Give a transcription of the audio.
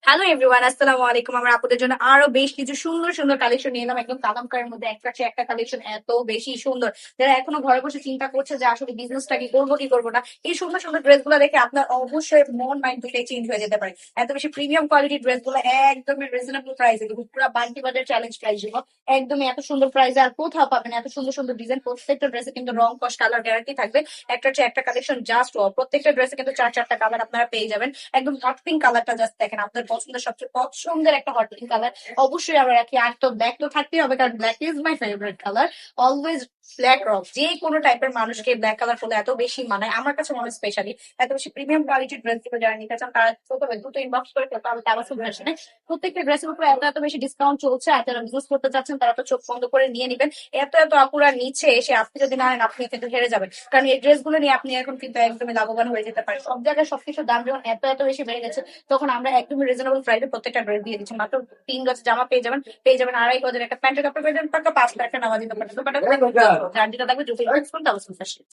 Hello everyone, আসসালামু আলাইকুম। আমরা আপনাদের জন্য আরো বেশ কিছু সুন্দর সুন্দর কালেকশন নিয়ে এলাম, একদম কালামকারের মধ্যে একটা চেয়ে একটা কালেকশন এত বেশি সুন্দর। যারা এখনো ঘরে বসে চিন্তা করছে যে আসলে বিজনেসটা কি করবো কি করবো না, এই সুন্দর সুন্দর ড্রেস গুলো দেখে আপনার অবশ্যই মন মাইন্ড দুটাই চেঞ্জ হয়ে যেতে পারে। এত বেশি প্রিমিয়াম কোয়ালিটির ড্রেস গুলো একদমই রিজনেবল প্রাইসে, পুরো বান্টি বাজার চ্যালেঞ্জ প্রাইস গুলো একদমই এত সুন্দর প্রাইসে আর কোথাও পাবেন। এত সুন্দর সুন্দর ডিজাইন, প্রত্যেকটা ড্রেসে কিন্তু রং কস কালার গ্যারান্টি থাকবে। একটা চেয়ে একটা কালেকশন জাস্ট প্রত্যেকটা ড্রেসে কিন্তু চার চারটা কালার আপনারা পেয়ে যাবেন। একদম হট পিঙ্ক কালারটা জাস্ট দেখেন, আপনার পছন্দের সবচেয়ে পছন্দের একটা হট পিঙ্ক কালার। অবশ্যই আমরা রাখি, আর তো ব্ল্যাক তো থাকতেই হবে, কারণ black is my favourite colour. Always black rock, যে কোনো টাইপের মানুষকে ব্ল্যাক কালার করলে এত বেশি মানায় আমার কাছে মনে হয়। স্পেশালি এত বেশি প্রিমিয়াম কোয়ালিটির ড্রেস গুলো যারা নিতে চান তারা প্রথমে দ্রুত ইনবক্স করে ফেলতে হবে তাবাসসুম ফ্যাশনে। প্রত্যেকটা ড্রেসের উপর এত এত বেশি ডিসকাউন্ট চলছে, আর যারা বিজনেস করতে চাচ্ছেন তারা তো চোখ বন্ধ করে নিয়ে নিবেন। এত এত আপুরা নিচে এসে আপনি যদি না নেন আপনি কিন্তু হেরে যাবেন, কারণ এই ড্রেস গুলো নিয়ে আপনি এখন কিন্তু একদমই লাভবান হয়ে যেতে পারেন। সব জায়গায় সবকিছুর দাম যখন এত এত বেশি বেড়ে গেছে, তখন আমরা একদমই রিজনেবল প্রাইসে প্রত্যেকটা ড্রেস দিয়ে দিচ্ছি। মাত্র 3 গজ জামা পেয়ে যাবেন 2.5 গজের একটা প্যান্টের কাপড় পেয়ে যাবেন, পাক্কা 5 লাখ টাকা নামাজি দোকানে দোকানে যেটা থাকবে দ্রুত ইনবক্স করুন তাবাসসুম ফ্যাশন।